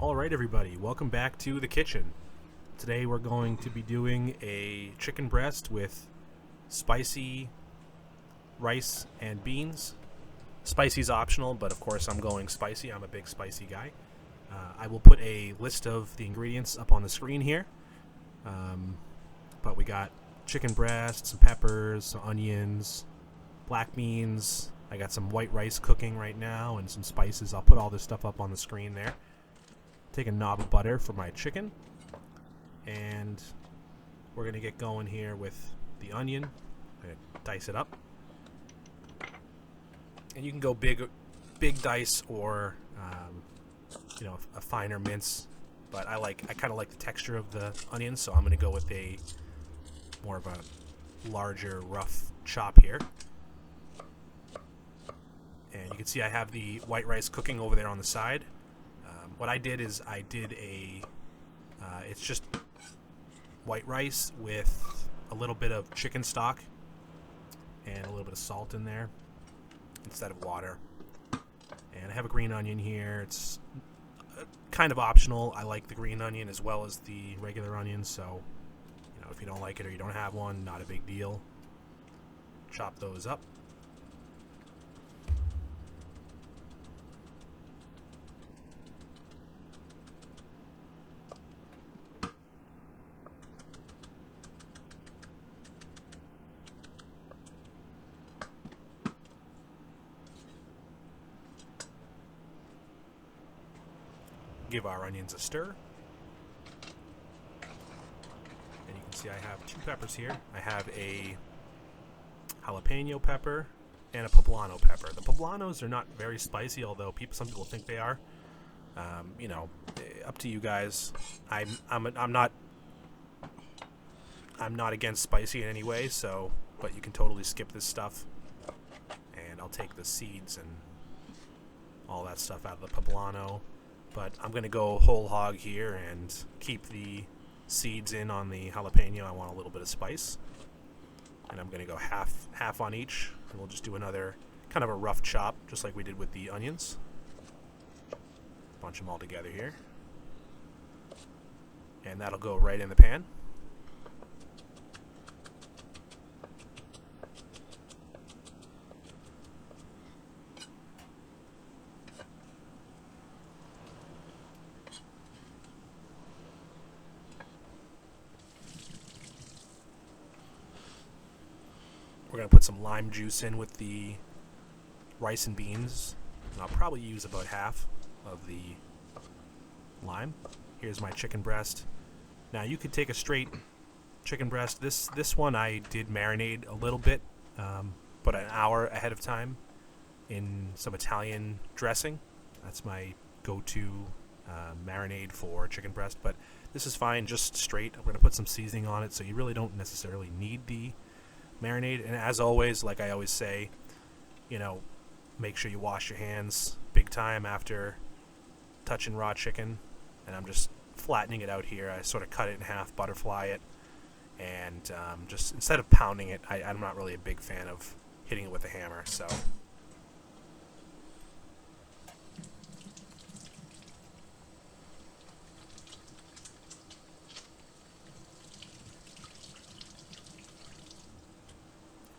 Alright everybody, welcome back to the kitchen. Today we're going to be doing a chicken breast with spicy rice and beans. Spicy's optional, but of course I'm going spicy. I'm a big spicy guy. I will put a list of the ingredients up on the screen here. But we got chicken breast, some peppers, some onions, black beans. I got some white rice cooking right now and some spices. I'll put all this stuff up on the screen there. Take a knob of butter for my chicken, and we're going to get going here with the onion. I'm going to dice it up, and you can go big dice or a finer mince, but I kind of like the texture of the onion, so I'm going to go with a more of a larger rough chop here. And you can see I have the white rice cooking over there on the side. What I did is it's just white rice with a little bit of chicken stock and a little bit of salt in there instead of water. And I have a green onion here. It's kind of optional. I like the green onion as well as the regular onion, so if you don't like it or you don't have one, not a big deal. Chop those up. Give our onions a stir. And you can see I have two peppers here. I have a jalapeno pepper and a poblano pepper. The poblanos are not very spicy, although some people think they are. Up to you guys. I'm not against spicy in any way, but you can totally skip this stuff. And I'll take the seeds and all that stuff out of the poblano. But I'm going to go whole hog here and keep the seeds in on the jalapeno. I want a little bit of spice. And I'm going to go half on each. And we'll just do another kind of a rough chop, just like we did with the onions. Bunch them all together here. And that'll go right in the pan. We're going to put some lime juice in with the rice and beans. And I'll probably use about half of the lime. Here's my chicken breast. Now you could take a straight chicken breast. This one I did marinate a little bit, but an hour ahead of time in some Italian dressing. That's my go-to marinade for chicken breast. But this is fine, just straight. I'm going to put some seasoning on it, so you really don't necessarily need the marinade. And as always, like I always say, make sure you wash your hands big time after touching raw chicken. And I'm just flattening it out here. I sort of cut it in half, butterfly it, and just instead of pounding it, I'm not really a big fan of hitting it with a hammer, so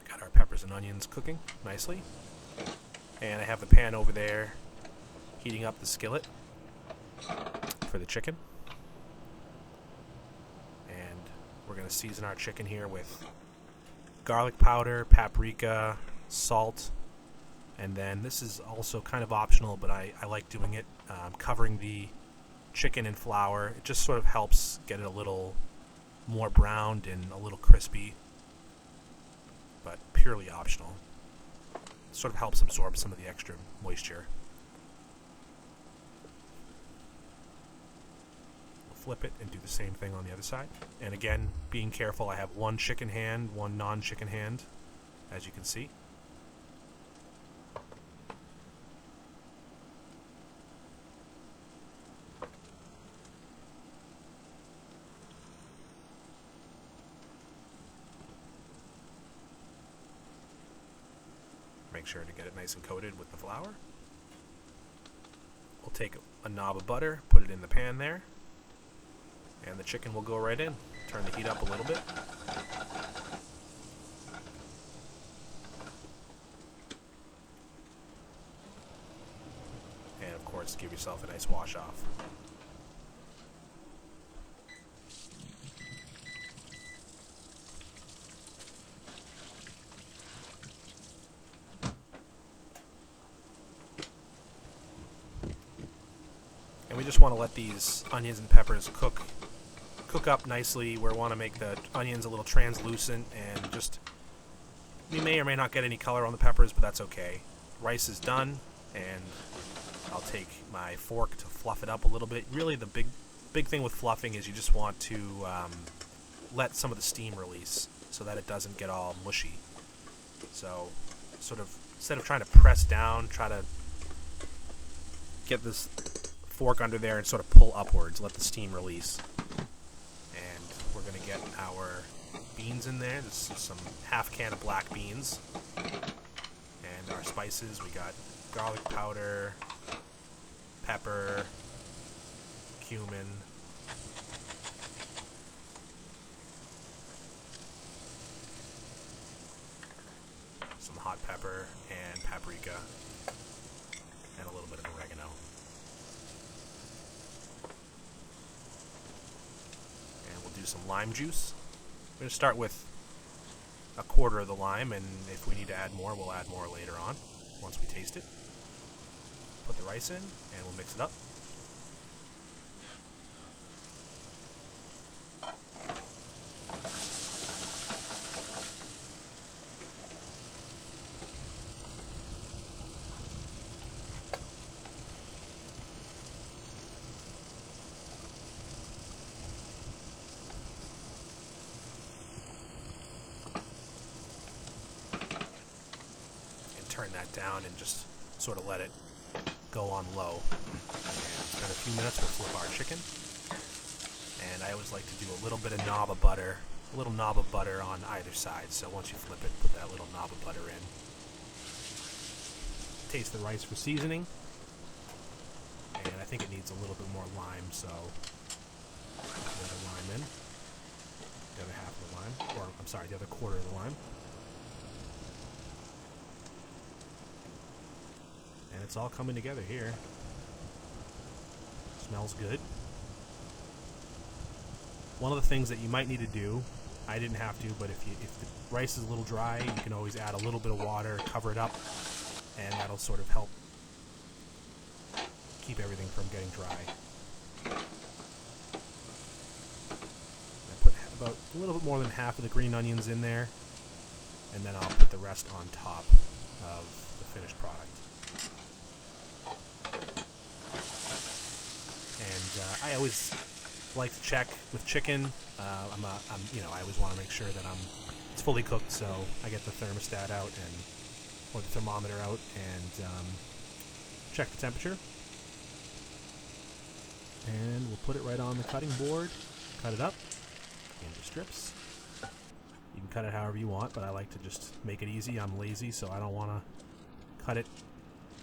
got our peppers and onions cooking nicely. And I have the pan over there heating up the skillet for the chicken. And we're going to season our chicken here with garlic powder, paprika, salt, and then this is also kind of optional, but I like doing it, covering the chicken in flour. It just sort of helps get it a little more browned and a little crispy, but purely optional. It sort of helps absorb some of the extra moisture. Flip it and do the same thing on the other side. And again, being careful, I have one chicken hand, one non-chicken hand, as you can see. Make sure to get it nice and coated with the flour. We'll We'll take a knob of butter, put it in the pan there, and the chicken will go right in. Turn the heat up a little bit. And of course, give yourself a nice wash off. And we just want to let these onions and peppers cook up nicely. We want to make the onions a little translucent, and just, we may or may not get any color on the peppers, but that's okay. Rice is done, and I'll take my fork to fluff it up a little bit. Really, the big thing with fluffing is you just want to let some of the steam release so that it doesn't get all mushy. So, sort of, instead of trying to press down, try to get this fork under there and sort of pull upwards, let the steam release. And we're going to get our beans in there. This is some half can of black beans. And our spices, we got garlic powder, pepper, cumin, some hot pepper and paprika, and a little bit of oregano. And we'll do some lime juice. We're going to start with a quarter of the lime, and if we need to add more, we'll add more later on once we taste it. Put the rice in, and we'll mix it up. Turn that down and just sort of let it go on low. And in a few minutes we'll flip our chicken. And I always like to do a little bit of knob of butter, a little knob of butter on either side. So once you flip it, put that little knob of butter in. Taste the rice for seasoning. And I think it needs a little bit more lime, so put the lime in. The other half of the lime, or I'm sorry, the other quarter of the lime. And it's all coming together here. Smells good. One of the things that you might need to do, I didn't have to, but if the rice is a little dry, you can always add a little bit of water, cover it up, and that'll sort of help keep everything from getting dry. I put about a little bit more than half of the green onions in there, and then I'll put the rest on top of the finished product. And I always like to check with chicken. I always want to make sure that it's fully cooked, so I get the thermostat out or the thermometer out and check the temperature. And we'll put it right on the cutting board, cut it up into strips. You can cut it however you want, but I like to just make it easy. I'm lazy, so I don't want to cut it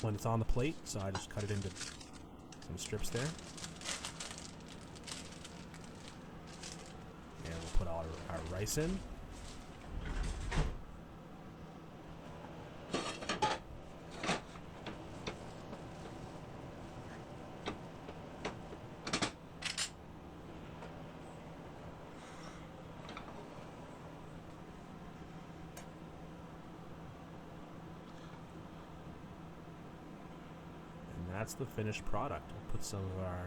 when it's on the plate, so I just cut it into some strips there. And we'll put all our rice in. That's the finished product. We'll put some of our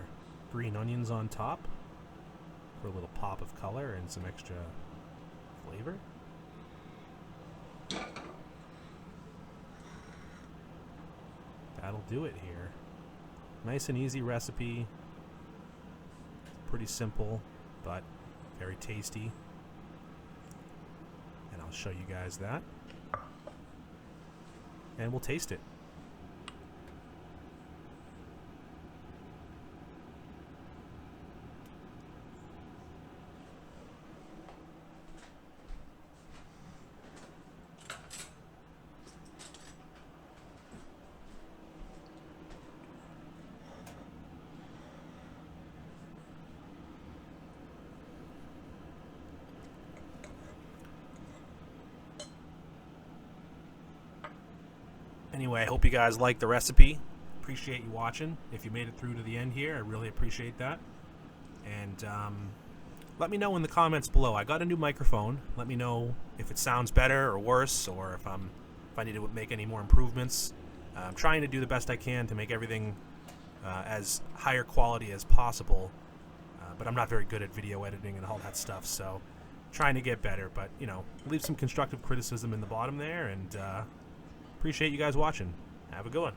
green onions on top for a little pop of color and some extra flavor. That'll do it here. Nice and easy recipe. Pretty simple, but very tasty. And I'll show you guys that. And we'll taste it. Anyway, I hope you guys like the recipe. Appreciate you watching. If you made it through to the end here, I really appreciate that. And let me know in the comments below. I got a new microphone. Let me know if it sounds better or worse, or if I need to make any more improvements. I'm trying to do the best I can to make everything as higher quality as possible, but I'm not very good at video editing and all that stuff, so trying to get better. But, you know, leave some constructive criticism in the bottom there, and appreciate you guys watching. Have a good one.